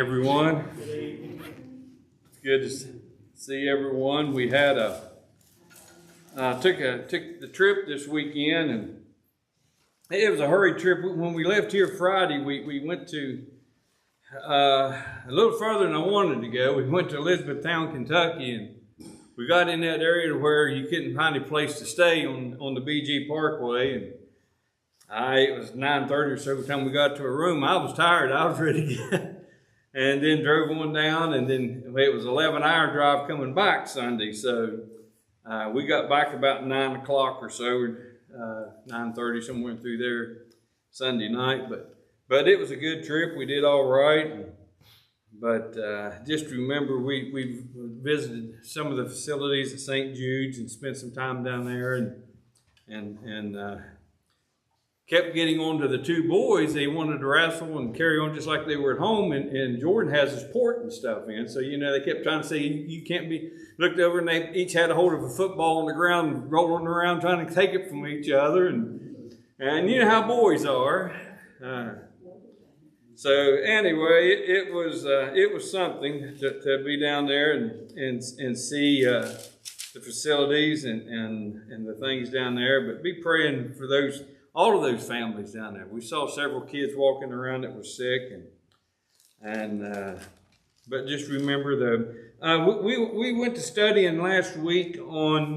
Everyone, it's good to see everyone. We had took the trip this weekend, and it was a hurried trip. When we left here Friday, we went to a little further than I wanted to go. We went to Elizabethtown, Kentucky, and we got in that area where you couldn't find a place to stay on the BG Parkway, and it was 9:30 or so. By the time we got to a room, I was tired. I was ready to get. And then drove on down, and then it was an 11-hour drive coming back Sunday. So we got back about 9 o'clock or so, 9:30, somewhere through there Sunday night. But it was a good trip. We did all right. But just remember, we visited some of the facilities at St. Jude's and spent some time down there, and kept getting on to the two boys. They wanted to wrestle and carry on just like they were at home, and Jordan has his port and stuff in. So, they kept trying to say, you can't be, looked over and they each had a hold of a football on the ground and rolling around trying to take it from each other. And you know how boys are. So anyway, it was something to be down there and see the facilities and the things down there. But be praying for all of those families down there. We saw several kids walking around that were sick, but just remember we went to studying last week on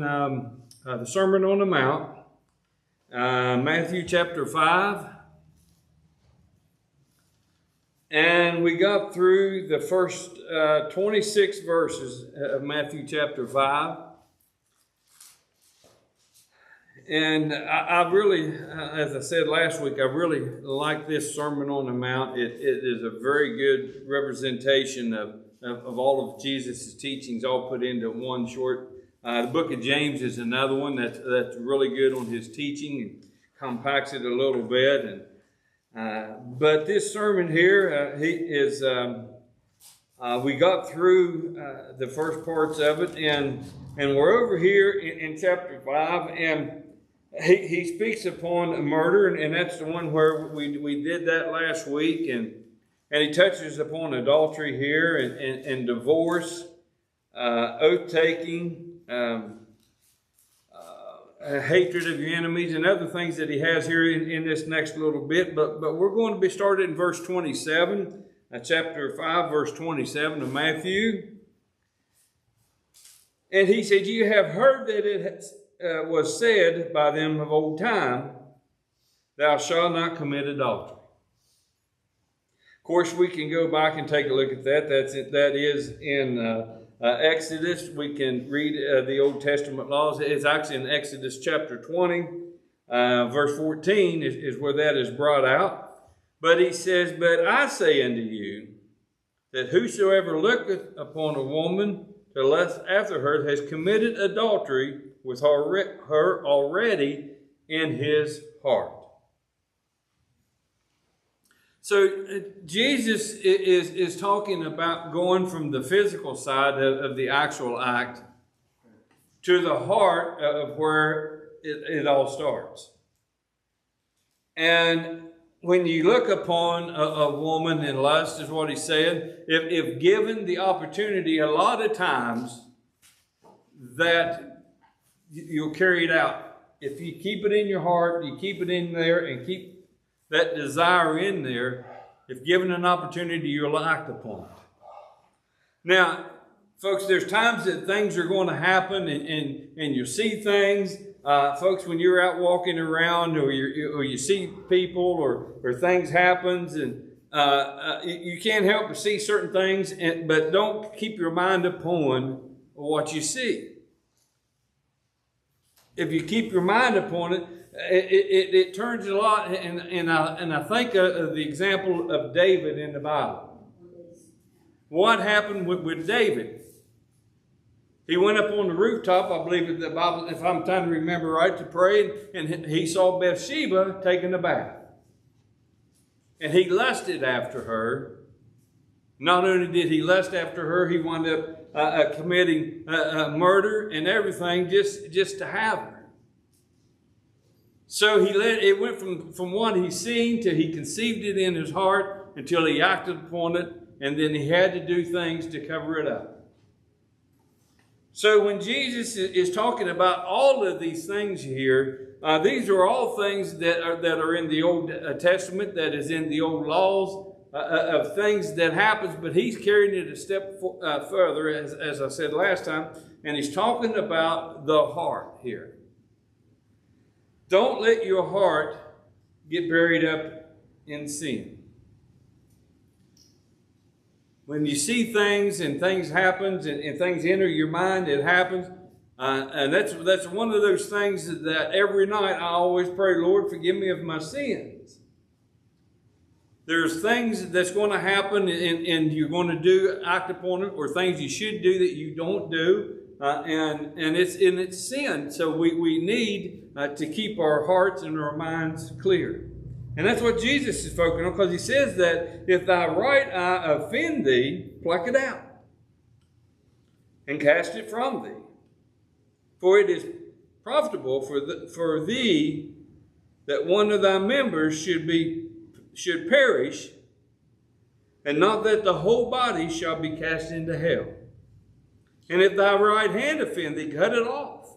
the Sermon on the Mount, Matthew chapter 5, and we got through the first 26 verses of Matthew chapter 5. And I really, as I said last week, I really like this Sermon on the Mount. It is a very good representation of all of Jesus' teachings, all put into one short. The book of James is another one that's really good on his teaching and compacts it a little bit. But this sermon here, we got through the first parts of it, and we're over here in chapter 5, and he speaks upon murder, and that's the one where we did that last week, and he touches upon adultery here, and divorce, oath-taking, hatred of your enemies, and other things that he has here in this next little bit. But we're going to be started in verse 27, chapter 5, verse 27 of Matthew. And he said, "You have heard that it was said by them of old time, thou shalt not commit adultery." Of course, we can go back and take a look at that. That is in Exodus. We can read the Old Testament laws. It's actually in Exodus chapter 20, verse 14 is where that is brought out. But he says, "But I say unto you, that whosoever looketh upon a woman to lust after her has committed adultery with her already in his heart." So Jesus is talking about going from the physical side of the actual act to the heart of where it all starts. And when you look upon a woman in lust, is what he's saying, if given the opportunity, a lot of times that you'll carry it out. If you keep it in your heart, you keep it in there and keep that desire in there, if given an opportunity, you'll act upon it. Now, folks, there's times that things are going to happen and you see things. Folks, when you're out walking around or you see people or things happens, and you can't help but see certain things, but don't keep your mind upon what you see. If you keep your mind upon it, it turns a lot. And I think of the example of David in the Bible. What happened with David? He went up on the rooftop, I believe in the Bible, if I'm trying to remember right, to pray, and he saw Bathsheba taking a bath. And he lusted after her. Not only did he lust after her, he wound up committing murder and everything just to have her. So it went from what he seen to he conceived it in his heart until he acted upon it, and then he had to do things to cover it up. So when Jesus is talking about all of these things here, these are all things that are in the Old Testament, that is in the old laws of things that happens, but he's carrying it a step further, as I said last time, and he's talking about the heart here. Don't let your heart get buried up in sin. When you see things and things happen and things enter your mind, it happens. And that's one of those things that every night I always pray, Lord, forgive me of my sins. There's things that's going to happen and you're going to do, act upon it, or things you should do that you don't do. And it's sin. So we need to keep our hearts and our minds clear. And that's what Jesus is focusing on, because he says that if thy right eye offend thee, pluck it out and cast it from thee. For it is profitable for thee that one of thy members should perish, and not that the whole body shall be cast into hell. And if thy right hand offend thee, cut it off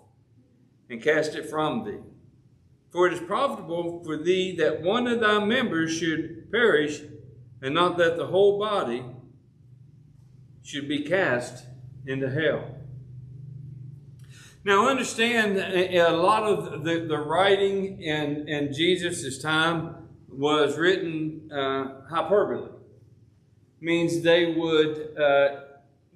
and cast it from thee. For it is profitable for thee that one of thy members should perish, and not that the whole body should be cast into hell. Now understand, a lot of the writing in Jesus' time was written hyperbole. Means they would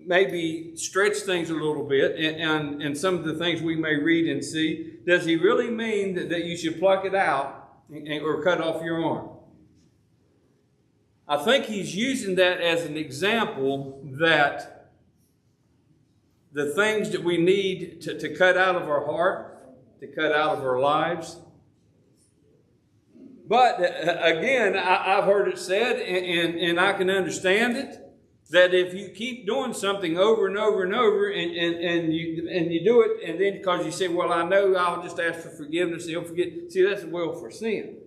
maybe stretch things a little bit, and some of the things we may read and see. Does he really mean that you should pluck it out or cut off your arm? I think he's using that as an example that the things that we need to cut out of our heart, to cut out of our lives. But again, I've heard it said, and I can understand it, that if you keep doing something over and over and over, and you do it, and then because you say, well, I know I'll just ask for forgiveness, and he'll forget. See, that's a will for sin.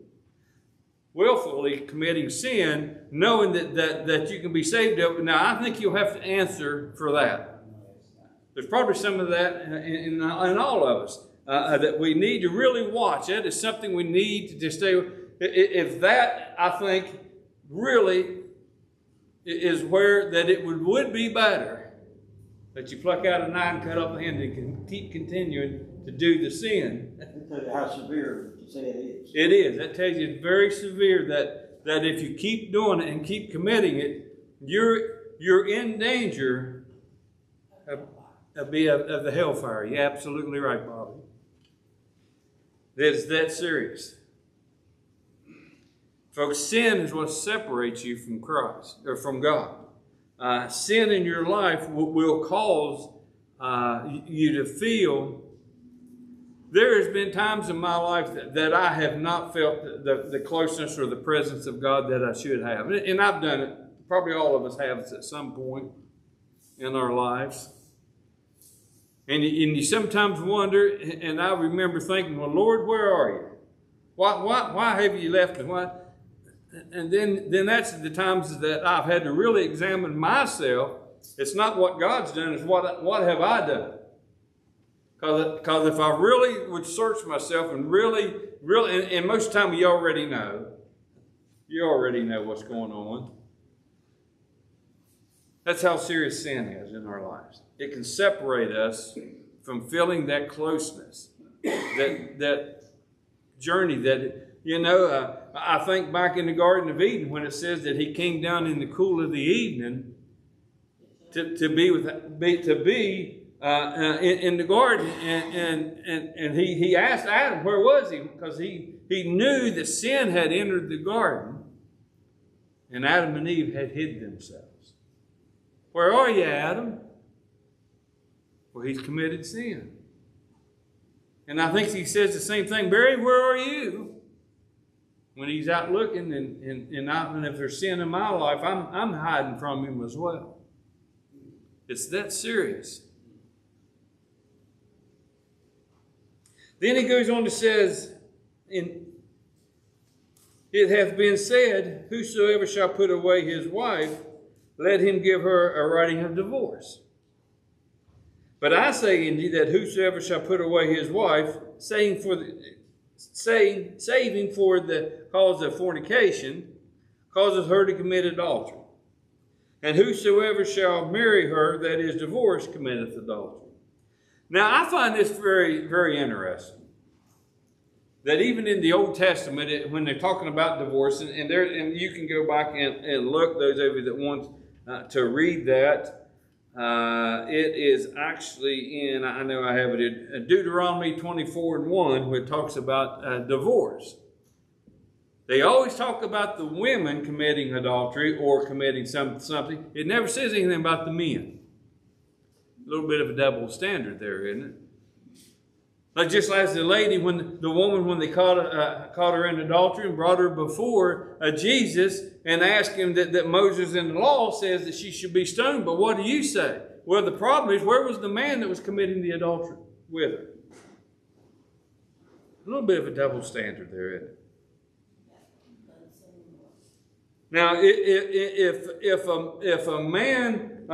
Willfully committing sin, knowing that you can be saved of it. Now, I think you'll have to answer for that. There's probably some of that in all of us that we need to really watch. That is something we need to stay with. If that, I think, really is where that it would be better that you pluck out a knife and cut off the hand and keep continuing to do the sin. How severe you say it is. It is. That tells you it's very severe that if you keep doing it and keep committing it, you're in danger of the hellfire. You're absolutely right, Bobby. It's that serious. Folks, sin is what separates you from Christ, or from God. Sin in your life will cause you to feel. There has been times in my life that I have not felt the closeness or the presence of God that I should have. And I've done it. Probably all of us have at some point in our lives. And you sometimes wonder, and I remember thinking, well, Lord, where are you? Why have you left me? Why? And then that's the times that I've had to really examine myself. It's not what God's done, it's what have I done? Because if I really would search myself and really, and most of the time you already know what's going on. That's how serious sin is in our lives. It can separate us from feeling that closeness, that journey that, I think back in the Garden of Eden when it says that he came down in the cool of the evening to be in the garden, and he asked Adam, where was he? Because he knew that sin had entered the garden, and Adam and Eve had hid themselves. Where are you, Adam? Well, he's committed sin. And I think he says the same thing, Barry, where are you? When he's out looking, and if there's sin in my life, I'm hiding from him as well. It's that serious. Then he goes on to says, it hath been said, whosoever shall put away his wife let him give her a writing of divorce. But I say unto you that whosoever shall put away his wife, saving for the cause of fornication, causes her to commit adultery. And whosoever shall marry her that is divorced committeth adultery. Now I find this very, very interesting. That even in the Old Testament, when they're talking about divorce, and you can go back and look, those of you that want to read that, it is actually in, I know I have it in Deuteronomy 24:1, where it talks about divorce. They always talk about the women committing adultery or committing something. It never says anything about the men. A little bit of a double standard there, isn't it? Like just as the lady, when they caught her in adultery and brought her before Jesus and asked him that Moses in the law says that she should be stoned. But what do you say? Well, the problem is, where was the man that was committing the adultery with her? A little bit of a double standard there, isn't it? Now, if a man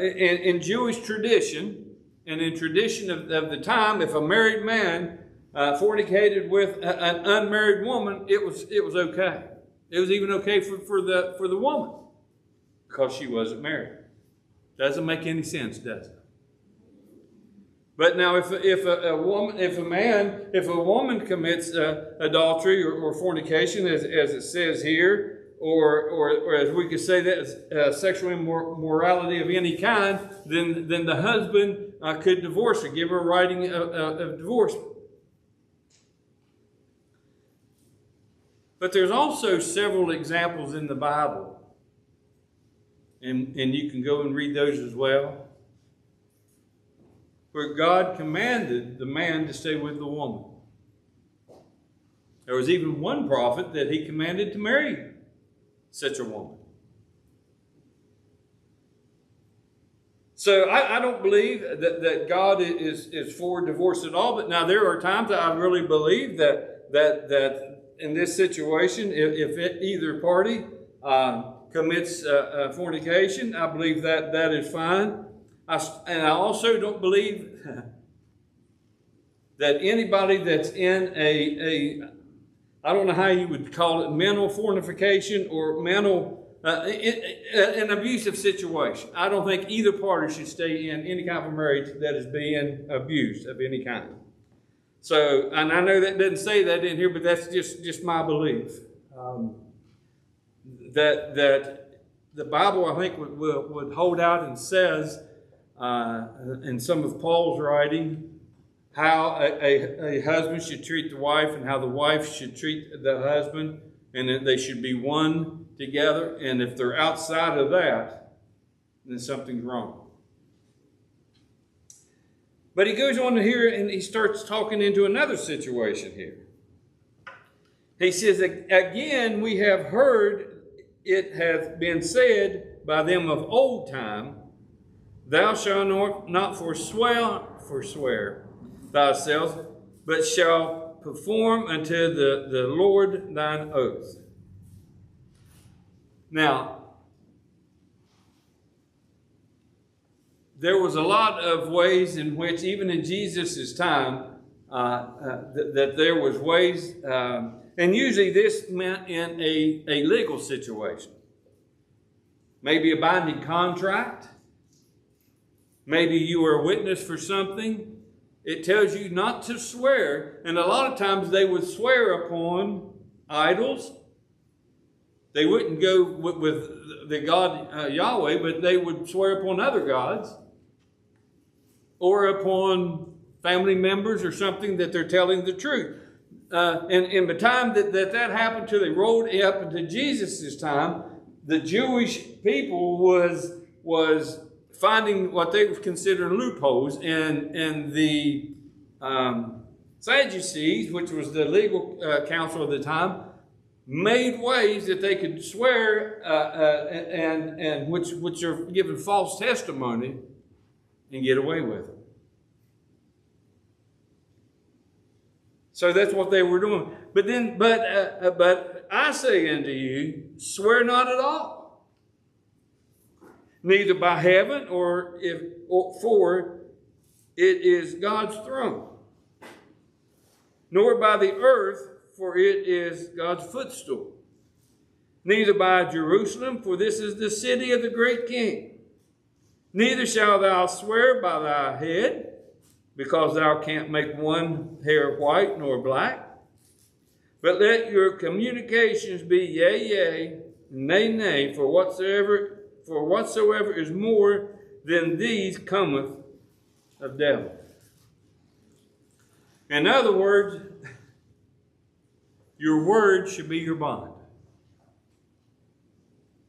in Jewish tradition, and in tradition of the time, if a married man fornicated with an unmarried woman, it was okay. It was even okay for the woman, because she wasn't married. Doesn't make any sense, does it? But now, if a woman commits adultery or fornication, as it says here, or as we could say that sexual immorality of any kind, then the husband could divorce her, give her a writing of divorce. But there's also several examples in the Bible, and you can go and read those as well, where God commanded the man to stay with the woman. There was even one prophet that he commanded to marry such a woman. So I don't believe that God is for divorce at all. But now there are times that I really believe that in this situation, if either party commits fornication, I believe that is fine. And I also don't believe that anybody that's in I don't know how you would call it, mental fornication or an abusive situation. I don't think either party should stay in any kind of marriage that is being abused of any kind. So, and I know that doesn't say that in here, but that's just my belief. That the Bible, I think, would hold out and says in some of Paul's writing, how a husband should treat the wife and how the wife should treat the husband, and that they should be one together. And if they're outside of that, then something's wrong. But he goes on here and he starts talking into another situation here. He says, again, we have heard it hath been said by them of old time, thou shalt not forswear thyself, but shall perform unto the Lord thine oath. Now, there was a lot of ways in which, even in Jesus' time, that there was ways, and usually this meant in a legal situation. Maybe a binding contract. Maybe you were a witness for something. It tells you not to swear, and a lot of times they would swear upon idols. They wouldn't go with the God Yahweh, but they would swear upon other gods or upon family members or something that they're telling the truth. And in the time that happened till they rolled up into Jesus' time, the Jewish people was finding what they would consider loopholes, and the Sadducees, which was the legal council of the time, made ways that they could swear and which are giving false testimony and get away with it. So that's what they were doing. But I say unto you, swear not at all. neither by heaven for it is God's throne, nor by the earth, for it is God's footstool, neither by Jerusalem, for this is the city of the great King. Neither shalt thou swear by thy head, because thou canst make one hair white nor black. But let your communications be yea, yea, nay, nay, for whatsoever is more than these cometh of devil. In other words, your word should be your bond.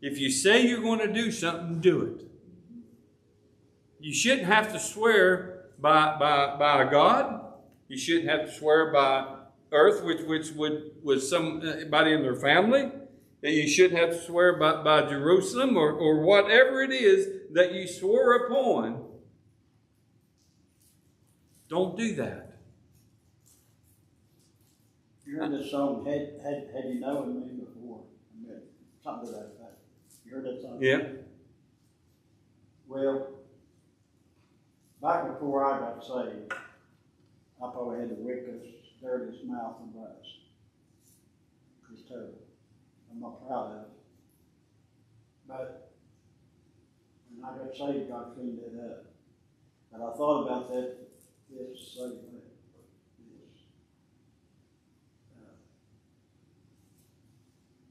If you say you're going to do something, do it. You shouldn't have to swear by God. You shouldn't have to swear by earth, which was somebody in their family. You shouldn't have to swear by Jerusalem or whatever it is that you swore upon. Don't do that. You heard this song, Had You Known Me Before? I mean, something to that effect. You heard that song? Yeah. Well, back before I got saved, I probably had the wickedest, dirtiest mouth and breath. It's terrible. I'm not proud of it. But when I got saved, God cleaned it up. But I thought about that this same way.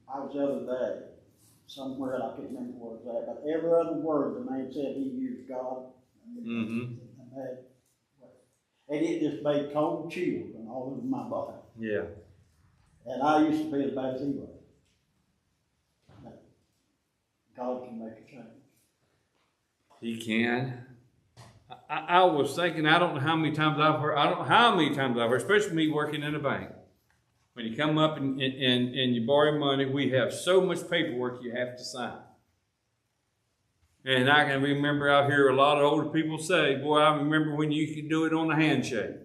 I was the other day, somewhere, I can't remember where it was at, but every other word the man said, he used God. And it just made cold chills and all over my body. Yeah. And I used to be as bad as he was. But God can make a change. He can. I was thinking, I don't know how many times I've heard, especially me working in a bank. When you come up and you borrow money, we have so much paperwork you have to sign. And I can remember out here a lot of older people say, boy, I remember when you could do it on a handshake.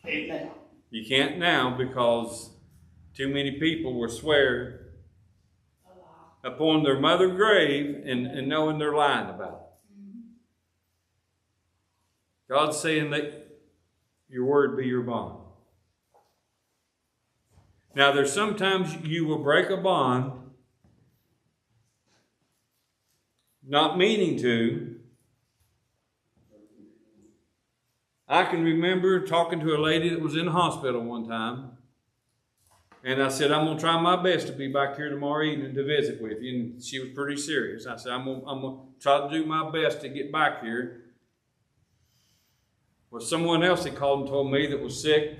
Can't now. You can't now because too many will swear upon their mother's grave and knowing they're lying about it. God's saying that your word be your bond. Now, there's sometimes you will break a bond, not meaning to. I can remember talking to a lady that was in the hospital one time, and I said, I'm going to try my best to be back here tomorrow evening to visit with you, and she was pretty serious. I said, I'm going to try to do my best to get back here. Well, someone else had called and told me that was sick,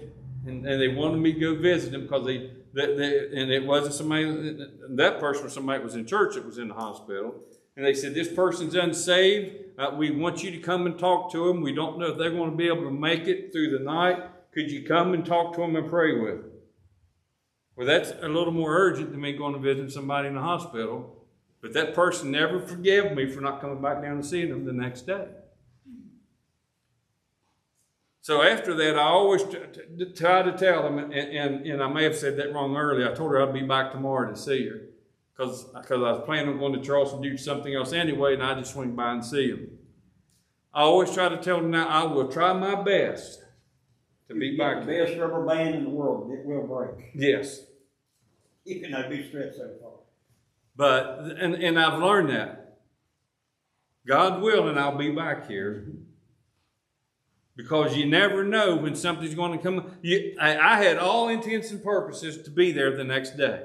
and they wanted me to go visit them because and it wasn't somebody, that person was somebody that was in church that was in the hospital. And they said, this person's unsaved. We want you to come and talk to them. We don't know if they're going to be able to make it through the night. Could you come and talk to them and pray with them? Well, that's a little more urgent than me going to visit somebody in the hospital. But that person never forgave me for not coming back down and seeing them the next day. So after that, I always try to tell them, and I may have said that wrong earlier. I told her I'd be back tomorrow to see her because I was planning on going to Charleston to do something else anyway, and I just swing by and see them. I always try to tell them now, I will try my best to be back. The best rubber band in the world, it will break. Yes. Even though be stretched so far. But, and I've learned that. God willing, I'll be back here. Because you never know when something's going to come. I had all intents and purposes to be there the next day.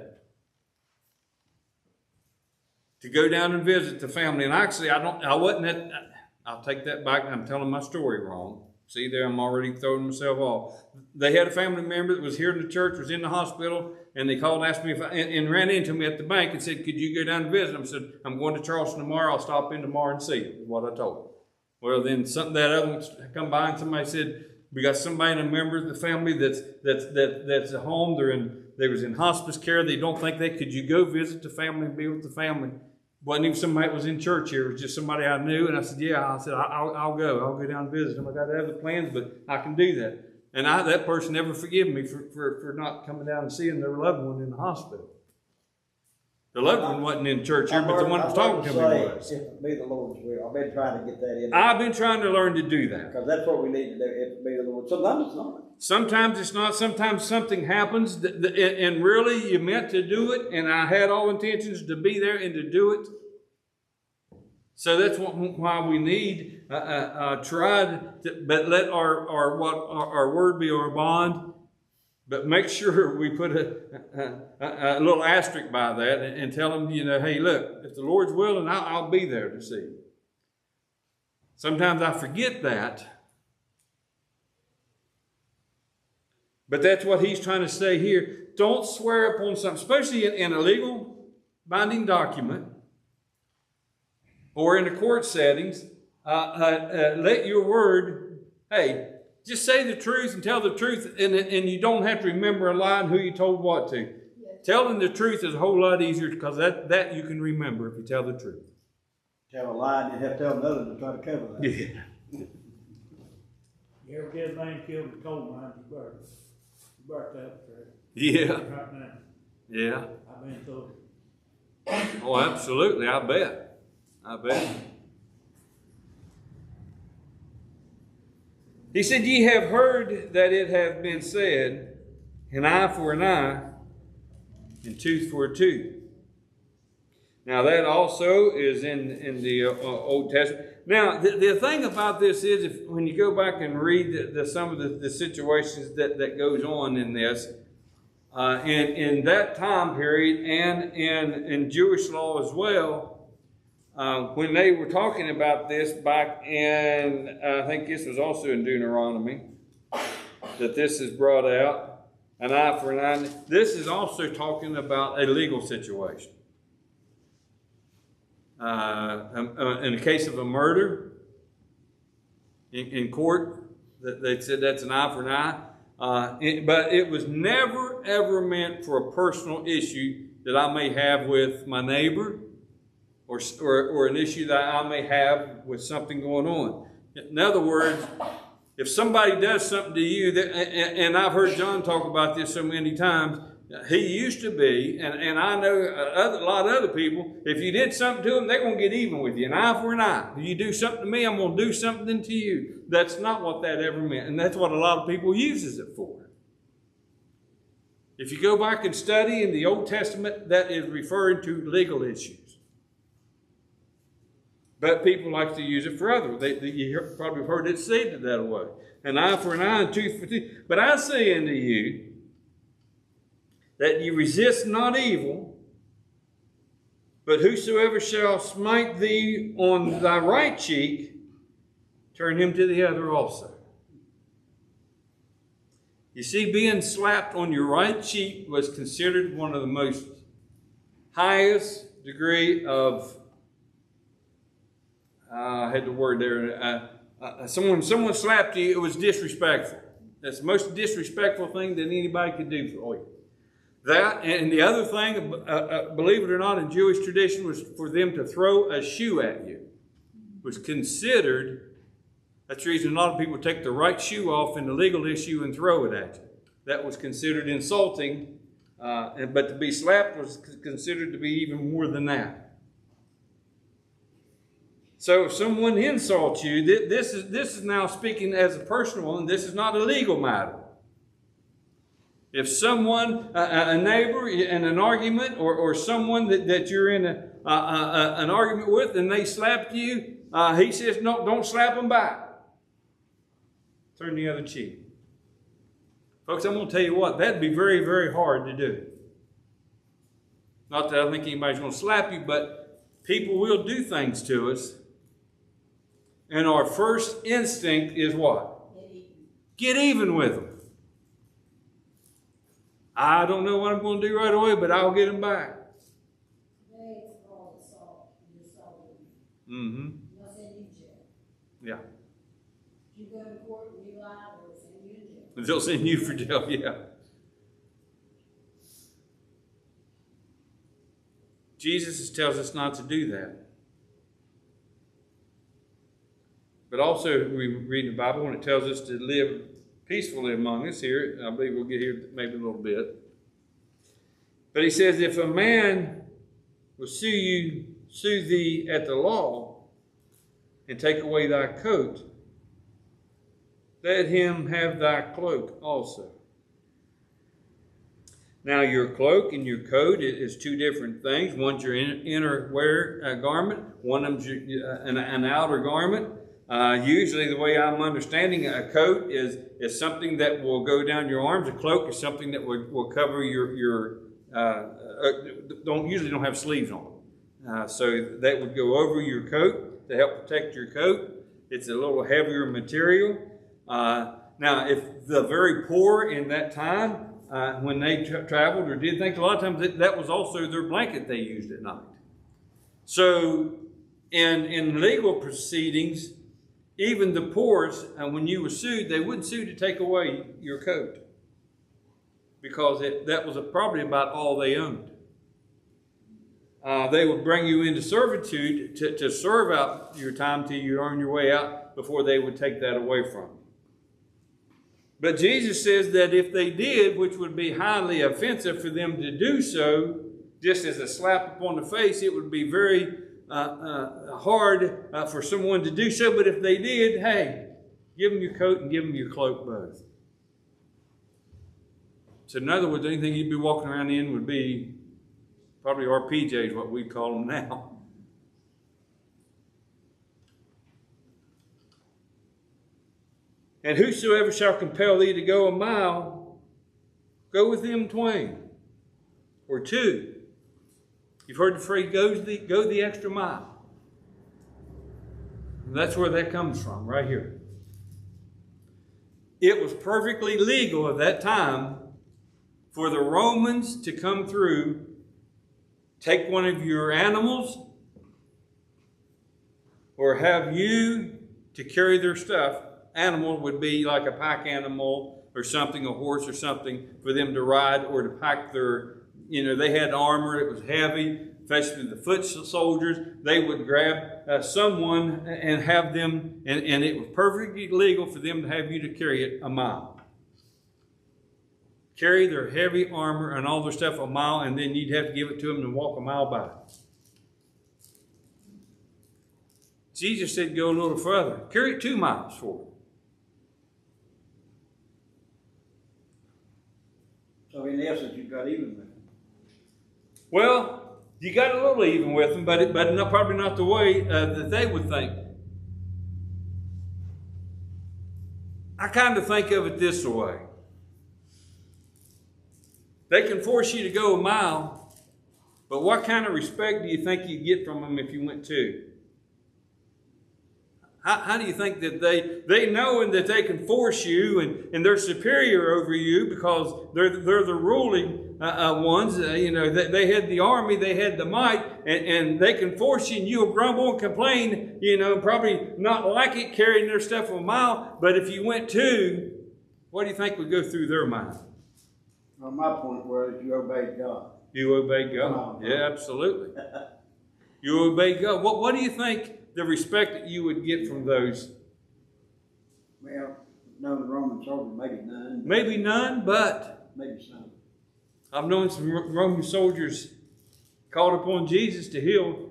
To go down and visit the family. And actually, I'll take that back. I'm telling my story wrong. See there, I'm already throwing myself off. They had a family member that was here in the church, was in the hospital, and they called and asked me and ran into me at the bank and said, could you go down and visit them? I said, I'm going to Charleston tomorrow. I'll stop in tomorrow and see them, is what I told them. Well, then that other one come by and somebody said, we got somebody, a member of the family that's at home. They was in hospice care. They don't think could you go visit the family and be with the family? Wasn't even somebody that was in church here. It was just somebody I knew. And I said, yeah. I said, I'll go. I'll go down and visit them. I got other plans, but I can do that. And that person never forgave me for not coming down and seeing their loved one in the hospital. The loved one wasn't in church here, but the one that was talking to me was. If it be the Lord's will, I've been trying to get that in. I've been trying to learn to do that. Because that's what we need to do, if it be the Lord. Sometimes it's not. Sometimes it's not. Sometimes something happens, and really you meant to do it, and I had all intentions to be there and to do it. So that's why we need try to, but let our word be our bond. But make sure we put a little asterisk by that and tell them, hey, look, if the Lord's willing, I'll be there to see. Sometimes I forget that. But that's what he's trying to say here. Don't swear upon something, especially in a legal binding document or in the court settings. Let your word, hey, just say the truth and tell the truth, and you don't have to remember a lie and who you told what to. Yes. Telling the truth is a whole lot easier because that you can remember if you tell the truth. Tell a lie and you have to tell another to try to cover that. Yeah. You ever get a man killed in a coal mine, you burnt that there. Yeah. Right now. Yeah. I've been through it. Oh, absolutely. I bet. He said, ye have heard that it hath been said, an eye for an eye, and tooth for a tooth. Now that also is in the Old Testament. Now the thing about this is, when you go back and read some of the situations that goes on in this, in that time period and in Jewish law as well, when they were talking about this back in, I think this was also in Deuteronomy, that this is brought out, an eye for an eye. This is also talking about a legal situation. In the case of a murder in court, they said that's an eye for an eye. But it was never, ever meant for a personal issue that I may have with my neighbor, or an issue that I may have with something going on. In other words, if somebody does something to you, and I've heard John talk about this so many times, he used to be, and I know a lot of other people, if you did something to them, they're going to get even with you. An eye for an eye. If you do something to me, I'm going to do something to you. That's not what that ever meant, and that's what a lot of people uses it for. If you go back and study in the Old Testament, that is referring to legal issues. But people like to use it for others. You probably heard it said that way. An eye for an eye and tooth for tooth. But I say unto you that you resist not evil, but whosoever shall smite thee on thy right cheek, turn him to the other also. You see, being slapped on your right cheek was considered one of the most highest degree of I had the word there. Someone slapped you, it was disrespectful. That's the most disrespectful thing that anybody could do for you. That, and the other thing, believe it or not, in Jewish tradition, was for them to throw a shoe at you. Was considered, that's the reason a lot of people take the right shoe off in the legal issue and throw it at you. That was considered insulting, but to be slapped was considered to be even more than that. So if someone insults you, this is now speaking as a personal one. This is not a legal matter. If someone, a neighbor in an argument, or someone that you're in an argument with, and they slapped you, he says, no, don't slap them back. Turn the other cheek. Folks, I'm going to tell you what, that'd be very, very hard to do. Not that I think anybody's going to slap you, but people will do things to us. And our first instinct is what? Get even with them. I don't know what I'm going to do right away, but I'll get them back. Today it's called assault. You assaulted me. Mm-hmm. They'll send you to jail. Yeah. If you go to court and you lie, they'll send you to jail. They'll send you for jail, yeah. Jesus tells us not to do that. But also, we read in the Bible when it tells us to live peacefully among us here. I believe we'll get here maybe a little bit. But he says, if a man will sue thee at the law, and take away thy coat, let him have thy cloak also. Now your cloak and your coat is two different things. One's your inner wear garment. One of them's an outer garment. Usually the way I'm understanding a coat is something that will go down your arms. A cloak is something that will cover your usually don't have sleeves on. So that would go over your coat to help protect your coat. It's a little heavier material. Now, if the very poor in that time, when they traveled or did things, a lot of times that was also their blanket they used at night. So in legal proceedings, even the poorest, when you were sued, they wouldn't sue to take away your coat, because that was probably about all they owned. They would bring you into servitude to serve out your time till you earn your way out before they would take that away from you. But Jesus says that if they did, which would be highly offensive for them to do so, just as a slap upon the face, it would be very hard for someone to do so. But if they did, hey, give them your coat and give them your cloak both. So in other words, anything you'd be walking around in would be probably RPJs, what we call them now. And whosoever shall compel thee to go a mile, go with him twain, or two. You've heard the phrase, go the extra mile. And that's where that comes from, right here. It was perfectly legal at that time for the Romans to come through, take one of your animals, or have you to carry their stuff. Animal would be like a pack animal or something, a horse or something, for them to ride or to pack their, they had armor, it was heavy, especially the foot soldiers. They would grab someone and have them, and it was perfectly legal for them to have you to carry it a mile. Carry their heavy armor and all their stuff a mile, and then you'd have to give it to them and walk a mile by. Jesus said go a little further. Carry it 2 miles for them. So in essence, you got even with them. Well, you got a little even with them, but probably not the way that they would think. I kind of think of it this way. They can force you to go a mile, but what kind of respect do you think you'd get from them if you went 2? How do you think that they know that they can force you and they're superior over you because they're the ruling ones? They had the army, they had the might, and they can force you, and you'll grumble and complain, probably not like it carrying their stuff a mile. But if you went 2, what do you think would go through their mind? Well, my point was you obeyed God. You obeyed God. Yeah, absolutely. You obeyed God. What do you think the respect that you would get from those? Well, no, the Roman soldier, maybe none. Maybe none, but maybe some. I've known some Roman soldiers called upon Jesus to heal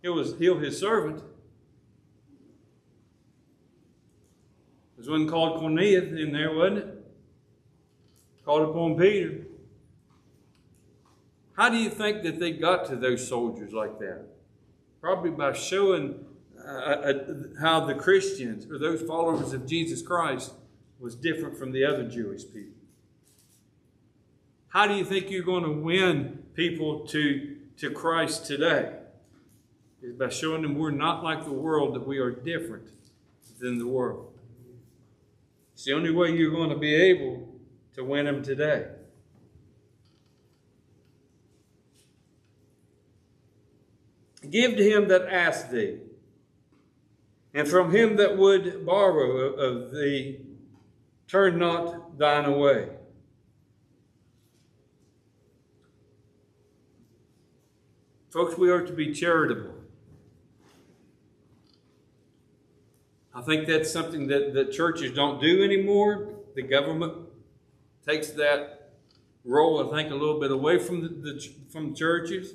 his servant. There's one called Cornelius in there, wasn't it? Called upon Peter. How do you think that they got to those soldiers like that? Probably by showing how the Christians or those followers of Jesus Christ was different from the other Jewish people. How do you think you're going to win people to Christ today? Is by showing them we're not like the world, that we are different than the world. It's the only way you're going to be able to win them today. Give to him that asked thee, and from him that would borrow of thee, turn not thine away. Folks, we are to be charitable. I think that's something that churches don't do anymore. The government takes that role, I think, a little bit away from the churches.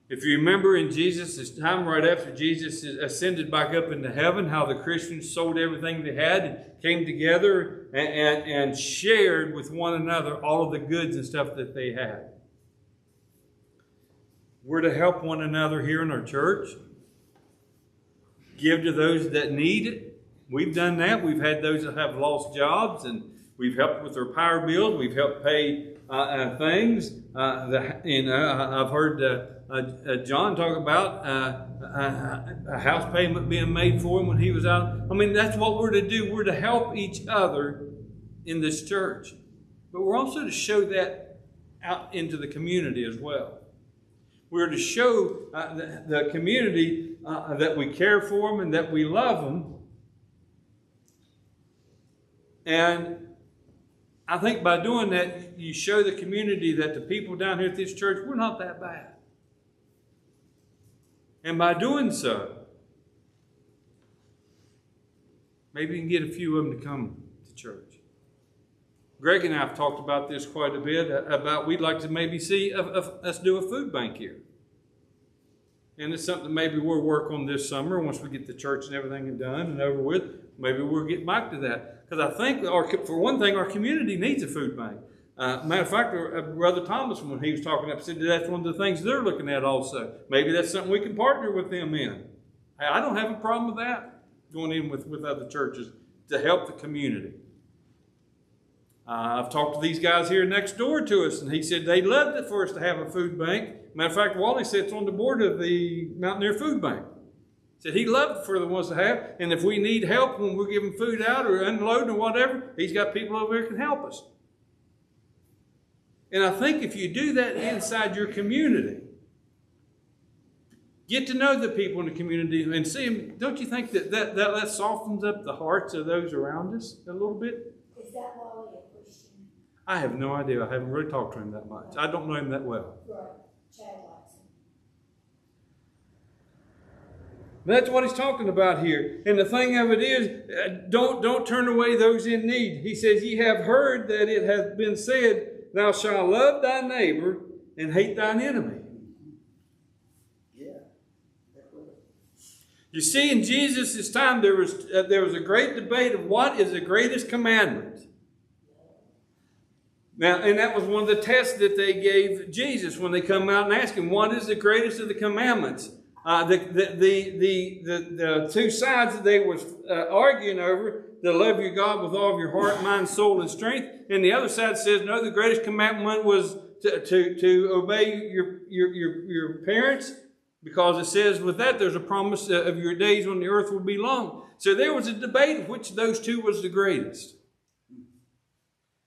If you remember in Jesus' time, right after Jesus ascended back up into heaven, how the Christians sold everything they had and came together and shared with one another all of the goods and stuff that they had. We're to help one another here in our church. Give to those that need it. We've done that. We've had those that have lost jobs, and we've helped with their power bills. We've helped pay things. I've heard John talk about a house payment being made for him when he was out. I mean, that's what we're to do. We're to help each other in this church. But we're also to show that out into the community as well. We're to show the community that we care for them and that we love them. And I think by doing that, you show the community that the people down here at this church, we're not that bad. And by doing so, maybe you can get a few of them to come to church. Greg and I have talked about this quite a bit, about we'd like to maybe see us do a food bank here. And it's something maybe we'll work on this summer once we get the church and everything done and over with. Maybe we'll get back to that. Because I think, for one thing, our community needs a food bank. Matter of fact, Brother Thomas, when he was talking up, said that's one of the things they're looking at also. Maybe that's something we can partner with them in. Hey, I don't have a problem with that, going in with other churches to help the community. I've talked to these guys here next door to us, and he said they'd love it for us to have a food bank. Matter of fact, Wally sits on the board of the Mountaineer Food Bank. Said he'd love for the ones to have, and if we need help when we're giving food out or unloading or whatever, he's got people over here who can help us. And I think if you do that inside your community, get to know the people in the community and see them, don't you think that softens up the hearts of those around us a little bit? Is that Wally a Christian? I have no idea. I haven't really talked to him that much. I don't know him that well. Right, Chad Watson. That's what he's talking about here. And the thing of it is, don't turn away those in need. He says, ye have heard that it hath been said, thou shalt love thy neighbor and hate thine enemy. Yeah. You see, in Jesus' time, there was a great debate of what is the greatest commandment. Now, and that was one of the tests that they gave Jesus when they come out and ask him, what is the greatest of the commandments? The two sides that they were arguing over, to love your God with all of your heart, mind, soul, and strength. And the other side says, no, the greatest commandment was to obey your parents, because it says with that there's a promise of your days on the earth will be long. So there was a debate of which of those two was the greatest.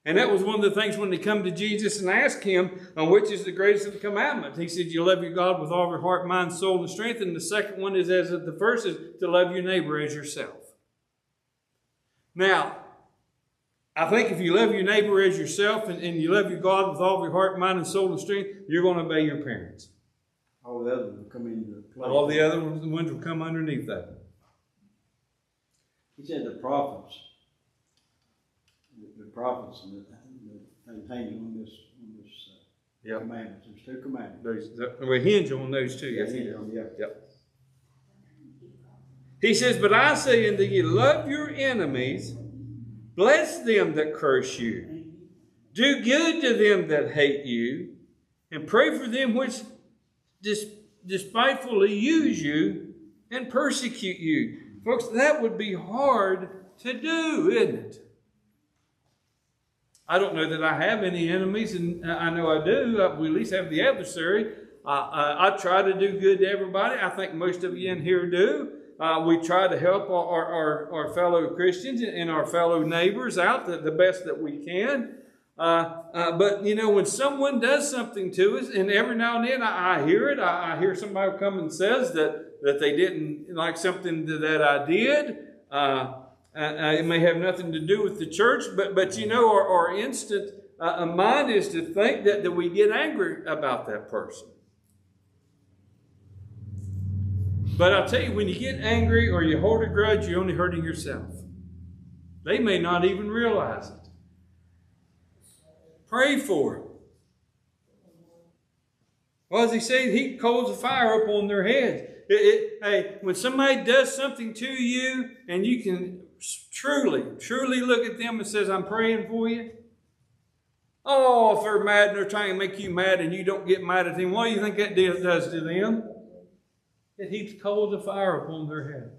And that was one of the things when they come to Jesus and ask him on which is the greatest of the commandments. He said, you love your God with all your heart, mind, soul, and strength. And the second one is, as the first is, to love your neighbor as yourself. Now, I think if you love your neighbor as yourself and you love your God with all your heart, mind, and soul, and strength, you're going to obey your parents. All the others will come into play. All the other ones will come underneath that. He said the prophets and they hinge on this Yep. commandments. There's two commandments. We hinge on those two. Yes, hinge on, yeah. Yep. He says, but I say unto you, love your enemies, bless them that curse you, do good to them that hate you, and pray for them which despitefully use you and persecute you. Folks, that would be hard to do, isn't it? I don't know that I have any enemies, and I know I do. We at least have the adversary. I try to do good to everybody. I think most of you in here do. We try to help our fellow Christians and our fellow neighbors out the best that we can. But, you know, when someone does something to us, and every now and then I hear it, I hear somebody come and says that they didn't like something that I did. It may have nothing to do with the church, but you know, our instant mind is to think that we get angry about that person. But I'll tell you, when you get angry or you hold a grudge, you're only hurting yourself. They may not even realize it. Pray for them. What does he say? He coals of fire up on their heads. Hey, when somebody does something to you and you can truly look at them and says, I'm praying for you. Oh, if they're mad and they're trying to make you mad and you don't get mad at them, what do you think that does to them? It heaps coals of fire upon their head.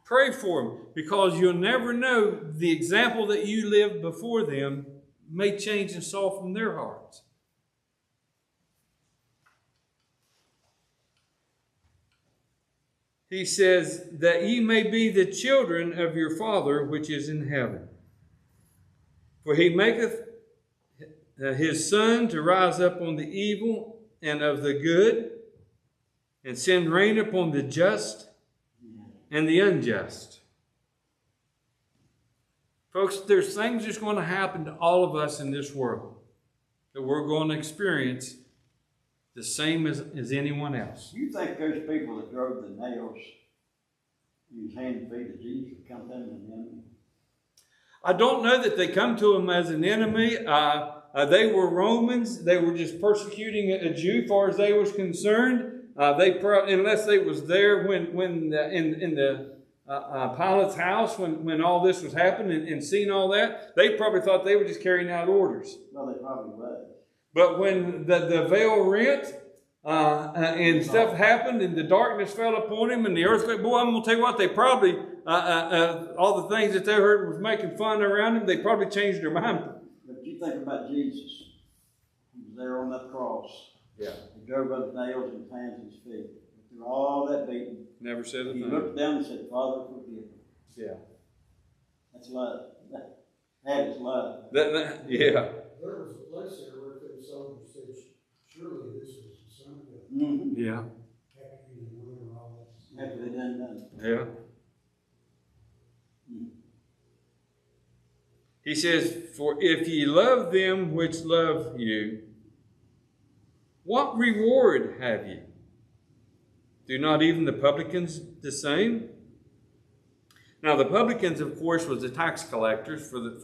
Pray for them, because you'll never know, the example that you lived before them may change and soften their hearts. He says, that ye may be the children of your Father which is in heaven. For he maketh his sun to rise up on the evil and of the good, and send rain upon the just and the unjust. Folks, there's things that's going to happen to all of us in this world that we're going to experience the same as anyone else. You think those people that drove the nails in his hand and feet of Jesus come to him as an enemy? I don't know that they come to him as an enemy. They were Romans. They were just persecuting a Jew, as far as they was concerned. Unless they was there when in the Pilate's house when all this was happening and seeing all that, they probably thought they were just carrying out orders. Well, they probably was. But when the veil rent and stuff happened and the darkness fell upon him and the earthquake, boy, I'm going to tell you what, they probably, all the things that they heard was making fun around him, they probably changed their mind. But you think about Jesus. He was there on that cross. Yeah. He drove up nails in his hands and his feet. Through all that beating, Never said a he thing. looked down and said, Father, forgive me. Yeah. That's love. That is love. Yeah. There was a place there where the soldiers said, surely this was the Son of God. Mm-hmm. Yeah. After he went and all that. After they done. Yeah. He says, for if ye love them which love you, what reward have ye? Do not even the publicans the same? Now the publicans, of course, was the tax collectors that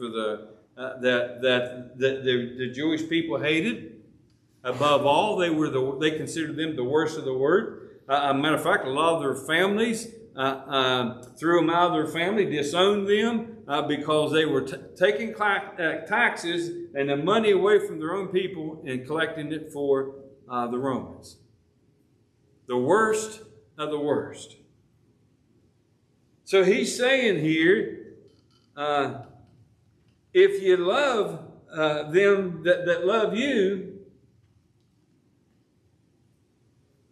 the Jewish people hated. Above all, they considered them the worst of the worst. Matter of fact, a lot of their families threw them out of their family, disowned them because they were taking taxes and the money away from their own people and collecting it for the Romans. The worst of the worst. So he's saying here, if you love them that love you,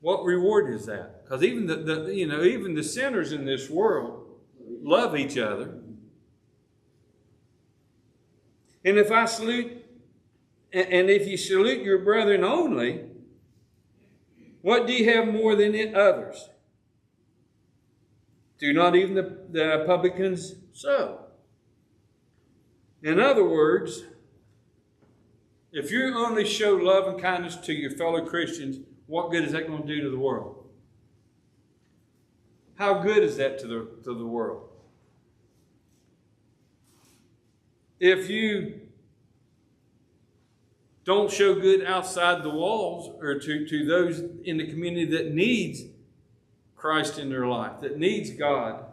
what reward is that? Because even even the sinners in this world love each other. And if I salute, and if you salute your brethren only, what do you have more than others? Do not even the publicans so? In other words, if you only show love and kindness to your fellow Christians, what good is that going to do to the world? How good is that to the world? If you don't show good outside the walls or to those in the community that needs Christ in their life, that needs God,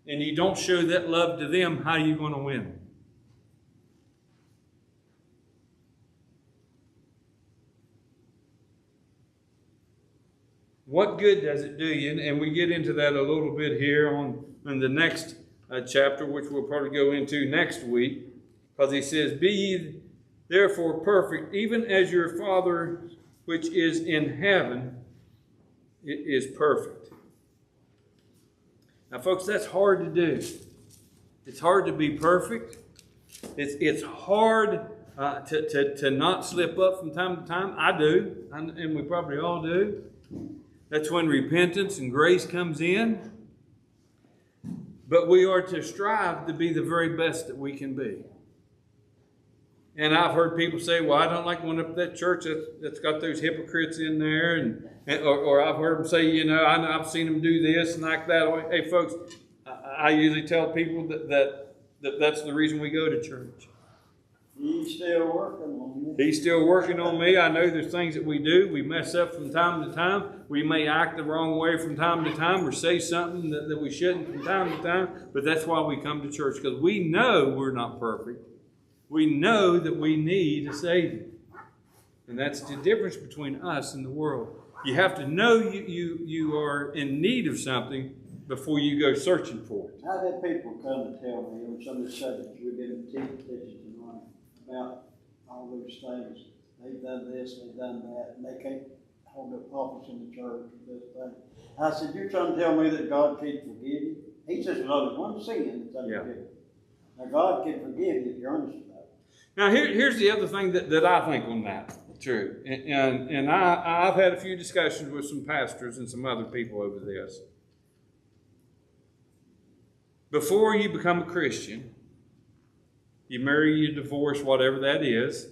and you don't show that love to them, how are you going to win? What good does it do you? And we get into that a little bit here in the next chapter, which we'll probably go into next week, because he says, be ye therefore perfect, even as your Father which is in heaven is perfect. Now, folks, that's hard to do. It's hard to be perfect. It's hard to not slip up from time to time. I do, and we probably all do. That's when repentance and grace comes in. But we are to strive to be the very best that we can be. And I've heard people say, well, I don't like going up to that church that's got those hypocrites in there. Or I've heard them say, I've seen them do this and like that. Hey, folks, I usually tell people that's the reason we go to church. He's still working on me. He's still working on me. I know there's things that we do. We mess up from time to time. We may act the wrong way from time to time or say something that we shouldn't from time to time. But that's why we come to church, because we know we're not perfect. We know that we need a Savior. And that's the difference between us and the world. You have to know you are in need of something before you go searching for it. I've had people come and tell me on some of the subjects we've been teaching tonight about all those things. They've done this, they've done that, and they can't hold up office in the church or this thing. I said, you're trying to tell me that God can't forgive you? He says there's only one sin that's unforgivable. Now God can forgive you if you're honest about it. Now here's the other thing that I think on that. True. And I've had a few discussions with some pastors and some other people over this. Before you become a Christian, you marry, you divorce, whatever that is,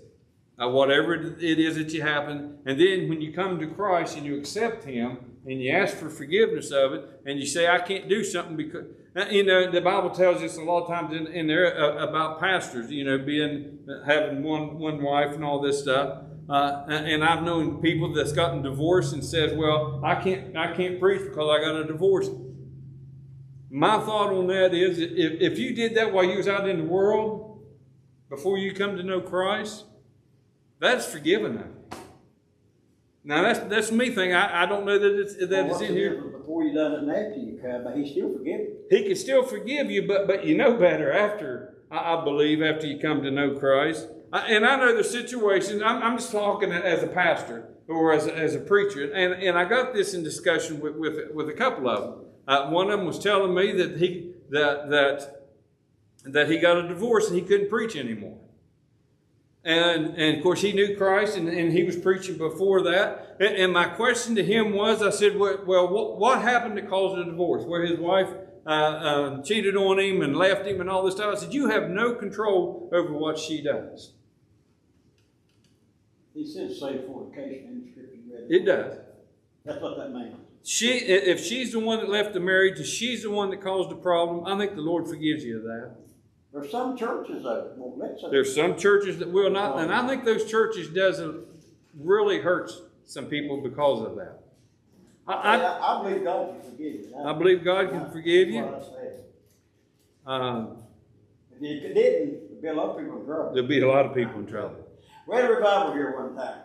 whatever it is that you happen, and then when you come to Christ and you accept Him and you ask for forgiveness of it, and you say, I can't do something because, the Bible tells us a lot of times in there about pastors, having one wife and all this stuff. And I've known people that's gotten divorced and says, well, I can't preach because I got a divorce. My thought on that is, if you did that while you was out in the world, before you come to know Christ, that's forgiven of you. Now that's me thinking. I don't know that it's in here. Before you done it and after you come, but He still forgive you. He can still forgive you, but you know better after. I believe after you come to know Christ. And I know the situations. I'm just talking as a pastor or as a preacher, and I got this in discussion with a couple of them. One of them was telling me that he got a divorce and he couldn't preach anymore. And of course he knew Christ and he was preaching before that. And my question to him was, I said, well, what happened to cause the divorce? Where his wife cheated on him and left him and all this stuff. I said, you have no control over what she does. He said say fornication in the scripture. It does. That's what that means. If she's the one that left the marriage, if she's the one that caused the problem, I think the Lord forgives you of that. There's some churches that won't let you. There's some churches that will not, and I think those churches doesn't really hurt some people because of that. I believe God can forgive you. I believe God can forgive you. That's what I said. If you didn't, there'd be a lot of people in trouble. There'll be a lot of people in trouble. We had a revival here one time.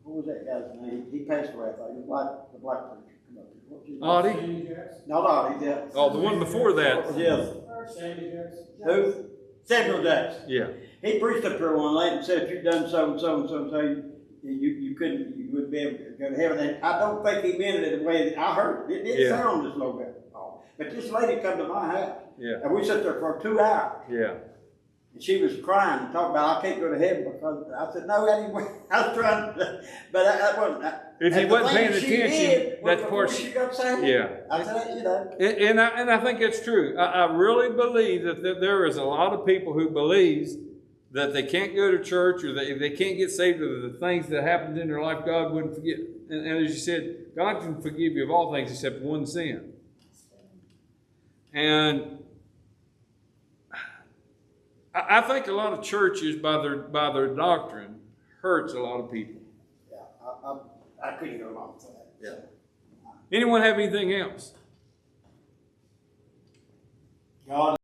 What was that guy's name? He passed away. I thought he was the black preacher. Come up here. What's his name? Audie? Not Audie. Yeah. Oh, the one before that. Yes. Sandy Jackson. Who? Samuel Jackson. Yeah. He preached up here one night and said, if you'd done so and so and so and so, you wouldn't be able to go to heaven. And I don't think he meant it the way that I heard it. It did sound just a little bit. But this lady come to my house. Yeah. And we sat there for 2 hours. Yeah. And she was crying and talking about, I can't go to heaven because I said, no, anyway. I was trying to, but I wasn't. If he wasn't paying attention, that's part. She got saved. Yeah. I said, And I think it's true. I really believe that there is a lot of people who believes that they can't go to church or they can't get saved or the things that happened in their life God wouldn't forget. And as you said, God can forgive you of all things except one sin. And I think a lot of churches, by their doctrine, hurts a lot of people. Yeah, I couldn't go along with that. Yeah. Anyone have anything else? God